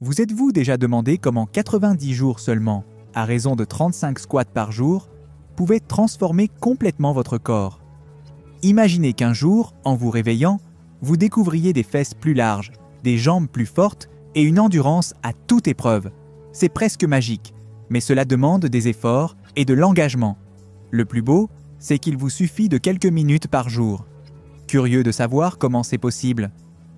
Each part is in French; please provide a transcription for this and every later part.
Vous êtes-vous déjà demandé comment 90 jours seulement, à raison de 35 squats par jour, pouvaient transformer complètement votre corps? Imaginez qu'un jour, en vous réveillant, vous découvriez des fesses plus larges, des jambes plus fortes et une endurance à toute épreuve. C'est presque magique, mais cela demande des efforts et de l'engagement. Le plus beau, c'est qu'il vous suffit de quelques minutes par jour. Curieux de savoir comment c'est possible?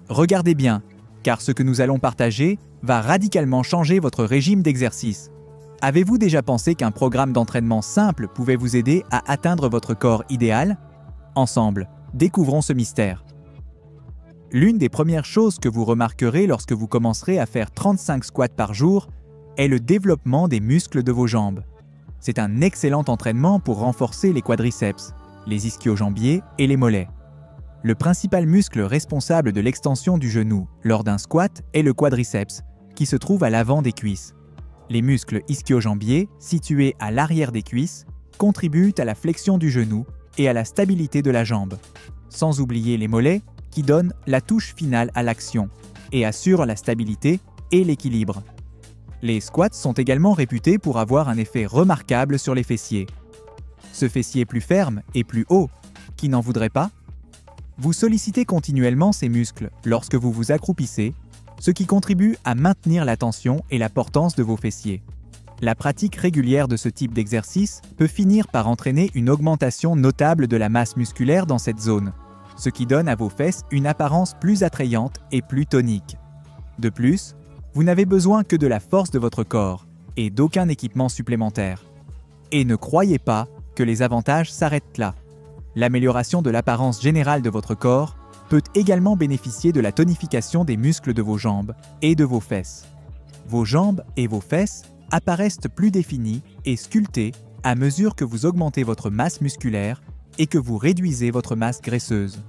Regardez bien, car ce que nous allons partager va radicalement changer votre régime d'exercice. Avez-vous déjà pensé qu'un programme d'entraînement simple pouvait vous aider à atteindre votre corps idéal? Ensemble, découvrons ce mystère. L'une des premières choses que vous remarquerez lorsque vous commencerez à faire 35 squats par jour est le développement des muscles de vos jambes. C'est un excellent entraînement pour renforcer les quadriceps, les ischio-jambiers et les mollets. Le principal muscle responsable de l'extension du genou lors d'un squat est le quadriceps, qui se trouve à l'avant des cuisses. Les muscles ischio-jambiers, situés à l'arrière des cuisses, contribuent à la flexion du genou et à la stabilité de la jambe, sans oublier les mollets qui donnent la touche finale à l'action et assurent la stabilité et l'équilibre. Les squats sont également réputés pour avoir un effet remarquable sur les fessiers. Ce fessier plus ferme et plus haut, qui n'en voudrait pas? Vous sollicitez continuellement ces muscles lorsque vous vous accroupissez, ce qui contribue à maintenir la tension et la portance de vos fessiers. La pratique régulière de ce type d'exercice peut finir par entraîner une augmentation notable de la masse musculaire dans cette zone, ce qui donne à vos fesses une apparence plus attrayante et plus tonique. De plus, vous n'avez besoin que de la force de votre corps et d'aucun équipement supplémentaire. Et ne croyez pas que les avantages s'arrêtent là. L'amélioration de l'apparence générale de votre corps peut également bénéficier de la tonification des muscles de vos jambes et de vos fesses. Vos jambes et vos fesses apparaissent plus définies et sculptées à mesure que vous augmentez votre masse musculaire et que vous réduisez votre masse graisseuse.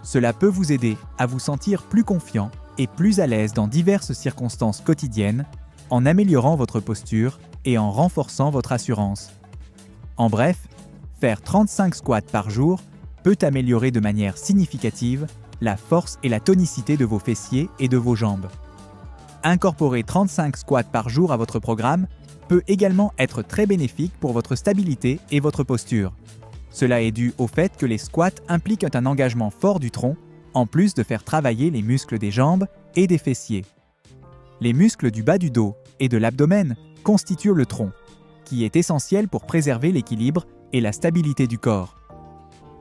Cela peut vous aider à vous sentir plus confiant et plus à l'aise dans diverses circonstances quotidiennes, en améliorant votre posture et en renforçant votre assurance. En bref, faire 35 squats par jour peut améliorer de manière significative la force et la tonicité de vos fessiers et de vos jambes. Incorporer 35 squats par jour à votre programme peut également être très bénéfique pour votre stabilité et votre posture. Cela est dû au fait que les squats impliquent un engagement fort du tronc, en plus de faire travailler les muscles des jambes et des fessiers. Les muscles du bas du dos et de l'abdomen constituent le tronc, qui est essentiel pour préserver l'équilibre et la stabilité du corps.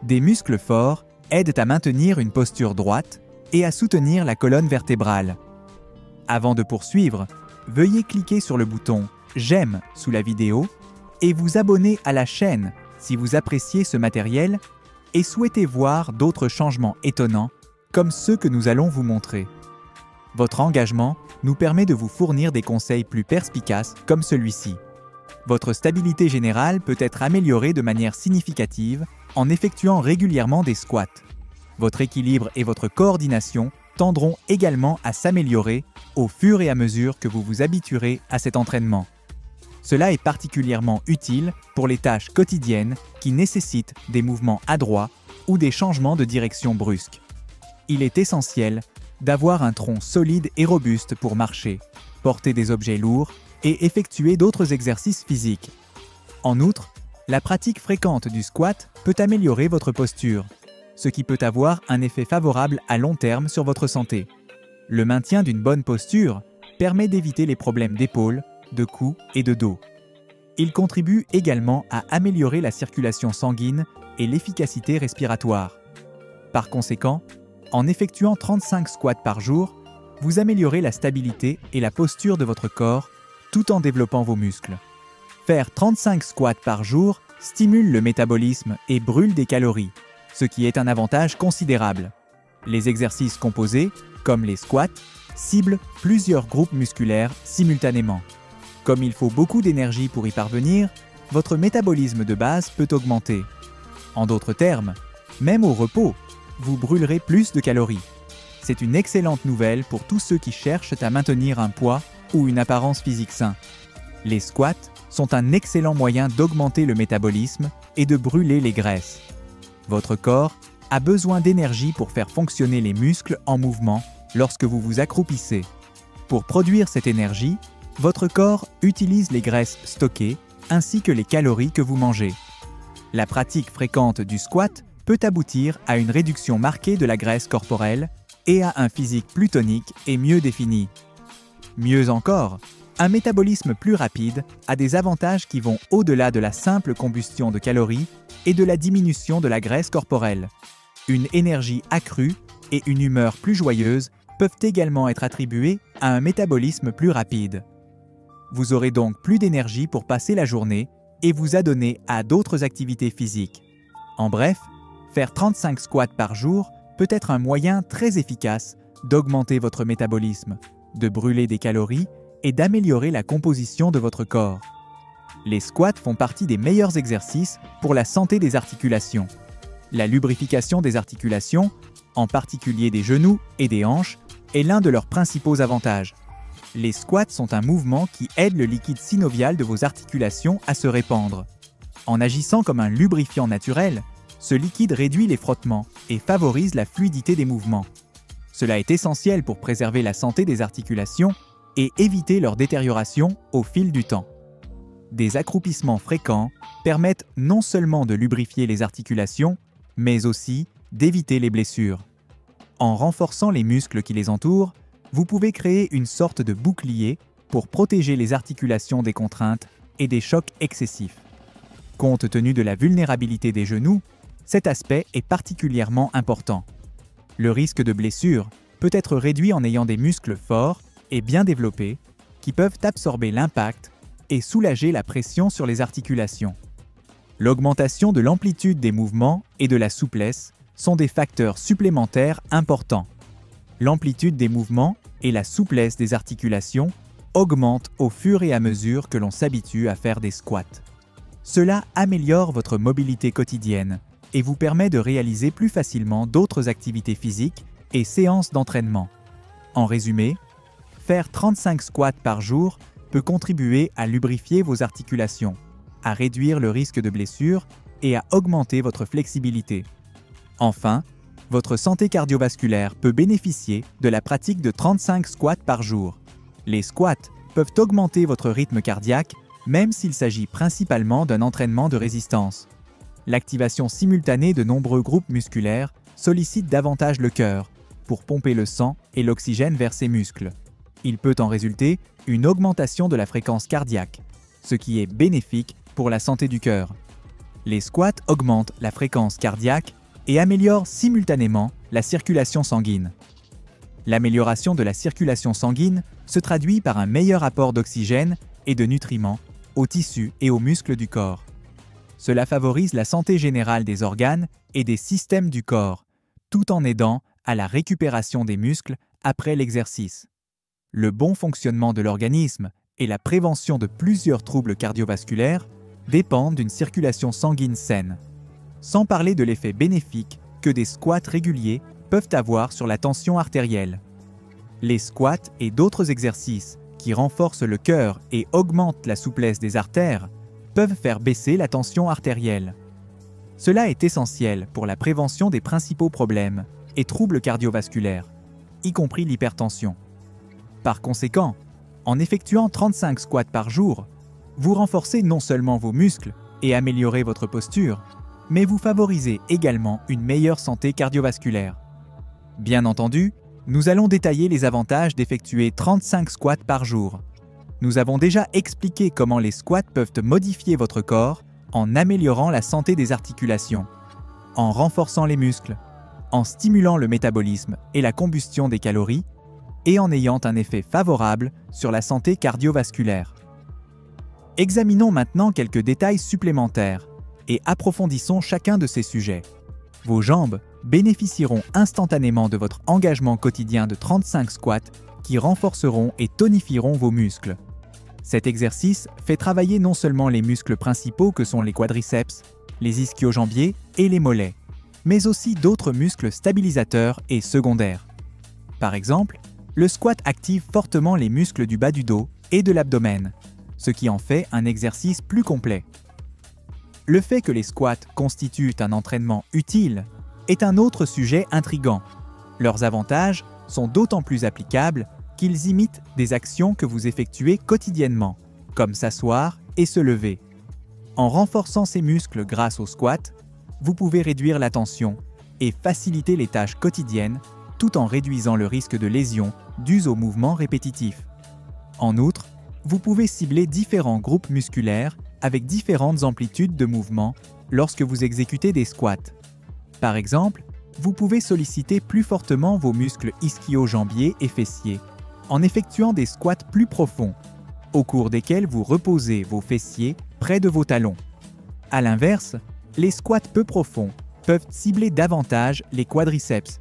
Des muscles forts aident à maintenir une posture droite et à soutenir la colonne vertébrale. Avant de poursuivre, veuillez cliquer sur le bouton « J'aime » sous la vidéo et vous abonner à la chaîne si vous appréciez ce matériel et souhaitez voir d'autres changements étonnants comme ceux que nous allons vous montrer. Votre engagement nous permet de vous fournir des conseils plus perspicaces comme celui-ci. Votre stabilité générale peut être améliorée de manière significative en effectuant régulièrement des squats. Votre équilibre et votre coordination tendront également à s'améliorer au fur et à mesure que vous vous habituerez à cet entraînement. Cela est particulièrement utile pour les tâches quotidiennes qui nécessitent des mouvements adroits ou des changements de direction brusques. Il est essentiel d'avoir un tronc solide et robuste pour marcher, porter des objets lourds et effectuer d'autres exercices physiques. En outre, la pratique fréquente du squat peut améliorer votre posture, ce qui peut avoir un effet favorable à long terme sur votre santé. Le maintien d'une bonne posture permet d'éviter les problèmes d'épaule, de cou et de dos. Il contribue également à améliorer la circulation sanguine et l'efficacité respiratoire. Par conséquent, en effectuant 35 squats par jour, vous améliorez la stabilité et la posture de votre corps tout en développant vos muscles. Faire 35 squats par jour stimule le métabolisme et brûle des calories, ce qui est un avantage considérable. Les exercices composés, comme les squats, ciblent plusieurs groupes musculaires simultanément. Comme il faut beaucoup d'énergie pour y parvenir, votre métabolisme de base peut augmenter. En d'autres termes, même au repos, vous brûlerez plus de calories. C'est une excellente nouvelle pour tous ceux qui cherchent à maintenir un poids ou une apparence physique sain. Les squats sont un excellent moyen d'augmenter le métabolisme et de brûler les graisses. Votre corps a besoin d'énergie pour faire fonctionner les muscles en mouvement lorsque vous vous accroupissez. Pour produire cette énergie, votre corps utilise les graisses stockées ainsi que les calories que vous mangez. La pratique fréquente du squat peut aboutir à une réduction marquée de la graisse corporelle et à un physique plus tonique et mieux défini. Mieux encore, un métabolisme plus rapide a des avantages qui vont au-delà de la simple combustion de calories et de la diminution de la graisse corporelle. Une énergie accrue et une humeur plus joyeuse peuvent également être attribuées à un métabolisme plus rapide. Vous aurez donc plus d'énergie pour passer la journée et vous adonner à d'autres activités physiques. En bref, faire 35 squats par jour peut être un moyen très efficace d'augmenter votre métabolisme, de brûler des calories et d'améliorer la composition de votre corps. Les squats font partie des meilleurs exercices pour la santé des articulations. La lubrification des articulations, en particulier des genoux et des hanches, est l'un de leurs principaux avantages. Les squats sont un mouvement qui aide le liquide synovial de vos articulations à se répandre. En agissant comme un lubrifiant naturel, ce liquide réduit les frottements et favorise la fluidité des mouvements. Cela est essentiel pour préserver la santé des articulations et éviter leur détérioration au fil du temps. Des accroupissements fréquents permettent non seulement de lubrifier les articulations, mais aussi d'éviter les blessures. En renforçant les muscles qui les entourent, vous pouvez créer une sorte de bouclier pour protéger les articulations des contraintes et des chocs excessifs. Compte tenu de la vulnérabilité des genoux, cet aspect est particulièrement important. Le risque de blessure peut être réduit en ayant des muscles forts et bien développés qui peuvent absorber l'impact et soulager la pression sur les articulations. L'augmentation de l'amplitude des mouvements et de la souplesse sont des facteurs supplémentaires importants. L'amplitude des mouvements et la souplesse des articulations augmentent au fur et à mesure que l'on s'habitue à faire des squats. Cela améliore votre mobilité quotidienne et vous permet de réaliser plus facilement d'autres activités physiques et séances d'entraînement. En résumé, faire 35 squats par jour peut contribuer à lubrifier vos articulations, à réduire le risque de blessure et à augmenter votre flexibilité. Enfin, votre santé cardiovasculaire peut bénéficier de la pratique de 35 squats par jour. Les squats peuvent augmenter votre rythme cardiaque, même s'il s'agit principalement d'un entraînement de résistance. L'activation simultanée de nombreux groupes musculaires sollicite davantage le cœur pour pomper le sang et l'oxygène vers ses muscles. Il peut en résulter une augmentation de la fréquence cardiaque, ce qui est bénéfique pour la santé du cœur. Les squats augmentent la fréquence cardiaque et améliorent simultanément la circulation sanguine. L'amélioration de la circulation sanguine se traduit par un meilleur apport d'oxygène et de nutriments aux tissus et aux muscles du corps. Cela favorise la santé générale des organes et des systèmes du corps, tout en aidant à la récupération des muscles après l'exercice. Le bon fonctionnement de l'organisme et la prévention de plusieurs troubles cardiovasculaires dépendent d'une circulation sanguine saine, sans parler de l'effet bénéfique que des squats réguliers peuvent avoir sur la tension artérielle. Les squats et d'autres exercices qui renforcent le cœur et augmentent la souplesse des artères peuvent faire baisser la tension artérielle. Cela est essentiel pour la prévention des principaux problèmes et troubles cardiovasculaires, y compris l'hypertension. Par conséquent, en effectuant 35 squats par jour, vous renforcez non seulement vos muscles et améliorez votre posture, mais vous favorisez également une meilleure santé cardiovasculaire. Bien entendu, nous allons détailler les avantages d'effectuer 35 squats par jour. Nous avons déjà expliqué comment les squats peuvent modifier votre corps en améliorant la santé des articulations, en renforçant les muscles, en stimulant le métabolisme et la combustion des calories, et en ayant un effet favorable sur la santé cardiovasculaire. Examinons maintenant quelques détails supplémentaires et approfondissons chacun de ces sujets. Vos jambes bénéficieront instantanément de votre engagement quotidien de 35 squats qui renforceront et tonifieront vos muscles. Cet exercice fait travailler non seulement les muscles principaux que sont les quadriceps, les ischio-jambiers et les mollets, mais aussi d'autres muscles stabilisateurs et secondaires. Par exemple, le squat active fortement les muscles du bas du dos et de l'abdomen, ce qui en fait un exercice plus complet. Le fait que les squats constituent un entraînement utile est un autre sujet intrigant. Leurs avantages sont d'autant plus applicables qu'ils imitent des actions que vous effectuez quotidiennement, comme s'asseoir et se lever. En renforçant ces muscles grâce au squat, vous pouvez réduire la tension et faciliter les tâches quotidiennes tout en réduisant le risque de lésions dues aux mouvements répétitifs. En outre, vous pouvez cibler différents groupes musculaires avec différentes amplitudes de mouvement lorsque vous exécutez des squats. Par exemple, vous pouvez solliciter plus fortement vos muscles ischio-jambiers et fessiers en effectuant des squats plus profonds, au cours desquels vous reposez vos fessiers près de vos talons. A l'inverse, les squats peu profonds peuvent cibler davantage les quadriceps.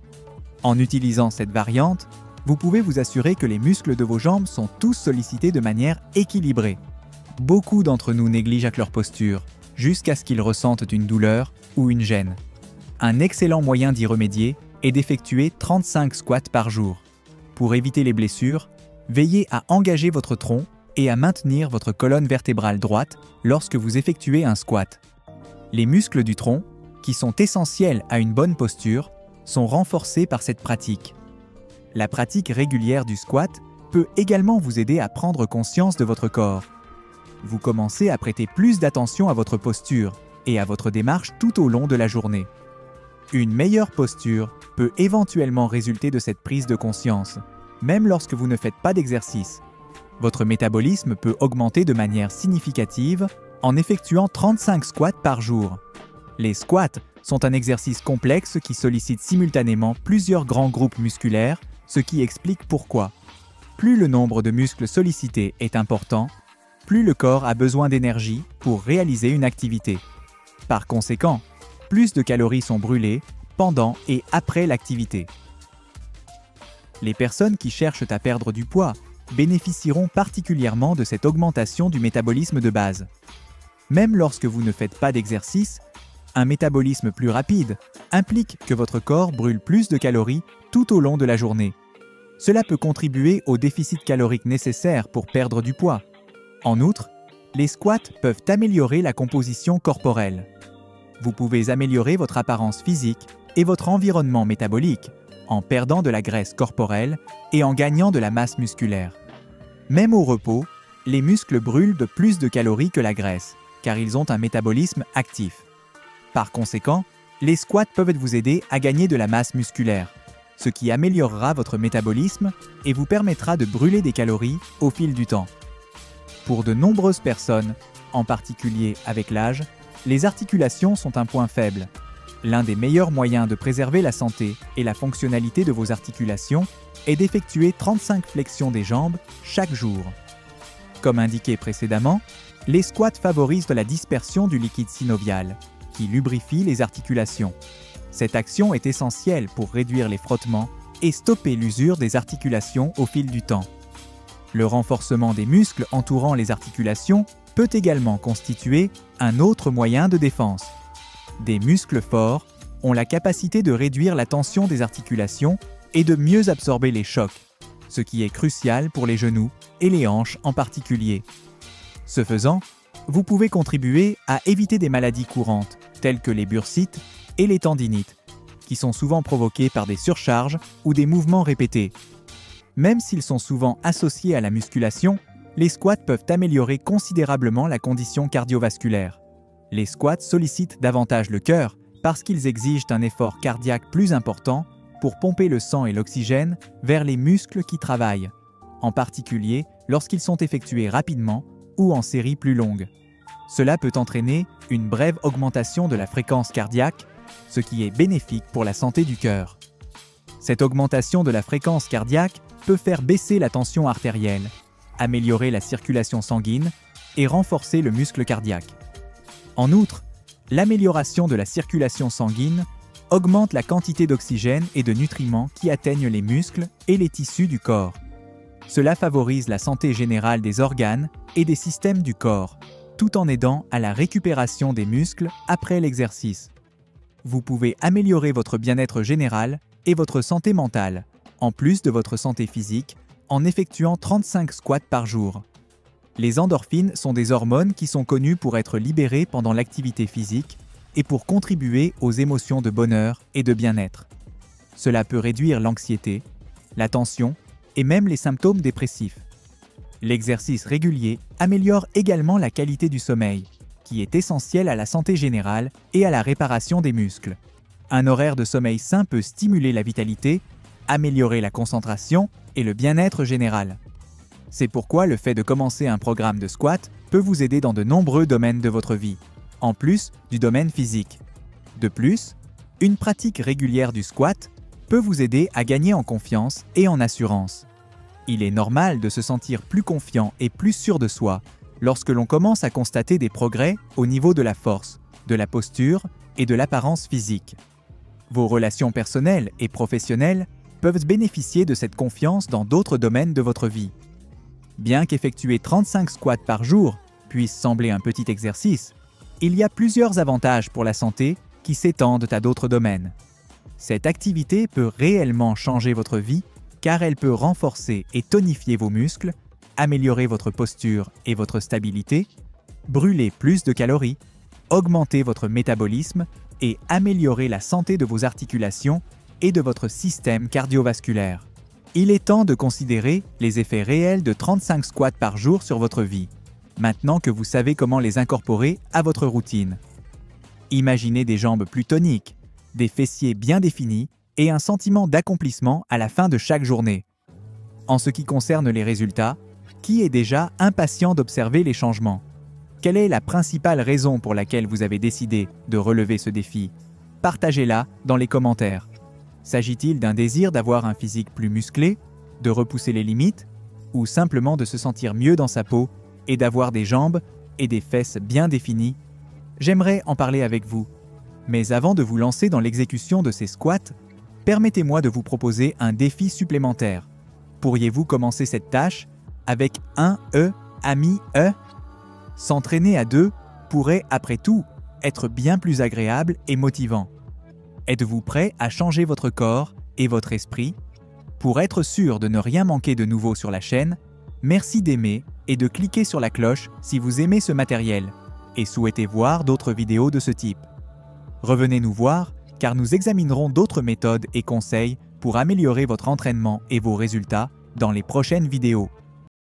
En utilisant cette variante, vous pouvez vous assurer que les muscles de vos jambes sont tous sollicités de manière équilibrée. Beaucoup d'entre nous négligent leur posture, jusqu'à ce qu'ils ressentent une douleur ou une gêne. Un excellent moyen d'y remédier est d'effectuer 35 squats par jour. Pour éviter les blessures, veillez à engager votre tronc et à maintenir votre colonne vertébrale droite lorsque vous effectuez un squat. Les muscles du tronc, qui sont essentiels à une bonne posture, sont renforcés par cette pratique. La pratique régulière du squat peut également vous aider à prendre conscience de votre corps. Vous commencez à prêter plus d'attention à votre posture et à votre démarche tout au long de la journée. Une meilleure posture peut éventuellement résulter de cette prise de conscience, même lorsque vous ne faites pas d'exercice. Votre métabolisme peut augmenter de manière significative en effectuant 35 squats par jour. Les squats sont un exercice complexe qui sollicite simultanément plusieurs grands groupes musculaires, ce qui explique pourquoi. Plus le nombre de muscles sollicités est important, plus le corps a besoin d'énergie pour réaliser une activité. Par conséquent, plus de calories sont brûlées pendant et après l'activité. Les personnes qui cherchent à perdre du poids bénéficieront particulièrement de cette augmentation du métabolisme de base. Même lorsque vous ne faites pas d'exercice, un métabolisme plus rapide implique que votre corps brûle plus de calories tout au long de la journée. Cela peut contribuer au déficit calorique nécessaire pour perdre du poids. En outre, les squats peuvent améliorer la composition corporelle. Vous pouvez améliorer votre apparence physique et votre environnement métabolique en perdant de la graisse corporelle et en gagnant de la masse musculaire. Même au repos, les muscles brûlent de plus de calories que la graisse, car ils ont un métabolisme actif. Par conséquent, les squats peuvent vous aider à gagner de la masse musculaire, ce qui améliorera votre métabolisme et vous permettra de brûler des calories au fil du temps. Pour de nombreuses personnes, en particulier avec l'âge, les articulations sont un point faible. L'un des meilleurs moyens de préserver la santé et la fonctionnalité de vos articulations est d'effectuer 35 flexions des jambes chaque jour. Comme indiqué précédemment, les squats favorisent la dispersion du liquide synovial, qui lubrifie les articulations. Cette action est essentielle pour réduire les frottements et stopper l'usure des articulations au fil du temps. Le renforcement des muscles entourant les articulations peut également constituer un autre moyen de défense. Des muscles forts ont la capacité de réduire la tension des articulations et de mieux absorber les chocs, ce qui est crucial pour les genoux et les hanches en particulier. Ce faisant, vous pouvez contribuer à éviter des maladies courantes telles que les bursites et les tendinites, qui sont souvent provoquées par des surcharges ou des mouvements répétés. Même s'ils sont souvent associés à la musculation, les squats peuvent améliorer considérablement la condition cardiovasculaire. Les squats sollicitent davantage le cœur parce qu'ils exigent un effort cardiaque plus important pour pomper le sang et l'oxygène vers les muscles qui travaillent, en particulier lorsqu'ils sont effectués rapidement ou en séries plus longues. Cela peut entraîner une brève augmentation de la fréquence cardiaque, ce qui est bénéfique pour la santé du cœur. Cette augmentation de la fréquence cardiaque peut faire baisser la tension artérielle, améliorer la circulation sanguine et renforcer le muscle cardiaque. En outre, l'amélioration de la circulation sanguine augmente la quantité d'oxygène et de nutriments qui atteignent les muscles et les tissus du corps. Cela favorise la santé générale des organes et des systèmes du corps, tout en aidant à la récupération des muscles après l'exercice. Vous pouvez améliorer votre bien-être général et votre santé mentale, en plus de votre santé physique, en effectuant 35 squats par jour. Les endorphines sont des hormones qui sont connues pour être libérées pendant l'activité physique et pour contribuer aux émotions de bonheur et de bien-être. Cela peut réduire l'anxiété, la tension et même les symptômes dépressifs. L'exercice régulier améliore également la qualité du sommeil, qui est essentiel à la santé générale et à la réparation des muscles. Un horaire de sommeil sain peut stimuler la vitalité, améliorer la concentration et le bien-être général. C'est pourquoi le fait de commencer un programme de squat peut vous aider dans de nombreux domaines de votre vie, en plus du domaine physique. De plus, une pratique régulière du squat peut vous aider à gagner en confiance et en assurance. Il est normal de se sentir plus confiant et plus sûr de soi lorsque l'on commence à constater des progrès au niveau de la force, de la posture et de l'apparence physique. Vos relations personnelles et professionnelles peuvent bénéficier de cette confiance dans d'autres domaines de votre vie. Bien qu'effectuer 35 squats par jour puisse sembler un petit exercice, il y a plusieurs avantages pour la santé qui s'étendent à d'autres domaines. Cette activité peut réellement changer votre vie car elle peut renforcer et tonifier vos muscles, améliorer votre posture et votre stabilité, brûler plus de calories, augmenter votre métabolisme et améliorer la santé de vos articulations et de votre système cardiovasculaire. Il est temps de considérer les effets réels de 35 squats par jour sur votre vie, maintenant que vous savez comment les incorporer à votre routine. Imaginez des jambes plus toniques, des fessiers bien définis et un sentiment d'accomplissement à la fin de chaque journée. En ce qui concerne les résultats, qui est déjà impatient d'observer les changements? Quelle est la principale raison pour laquelle vous avez décidé de relever ce défi? Partagez-la dans les commentaires. S'agit-il d'un désir d'avoir un physique plus musclé, de repousser les limites, ou simplement de se sentir mieux dans sa peau et d'avoir des jambes et des fesses bien définies? J'aimerais en parler avec vous. Mais avant de vous lancer dans l'exécution de ces squats, permettez-moi de vous proposer un défi supplémentaire. Pourriez-vous commencer cette tâche avec un ami E? S'entraîner à deux pourrait, après tout, être bien plus agréable et motivant. Êtes-vous prêt à changer votre corps et votre esprit? Pour être sûr de ne rien manquer de nouveau sur la chaîne, merci d'aimer et de cliquer sur la cloche si vous aimez ce matériel et souhaitez voir d'autres vidéos de ce type. Revenez nous voir car nous examinerons d'autres méthodes et conseils pour améliorer votre entraînement et vos résultats dans les prochaines vidéos.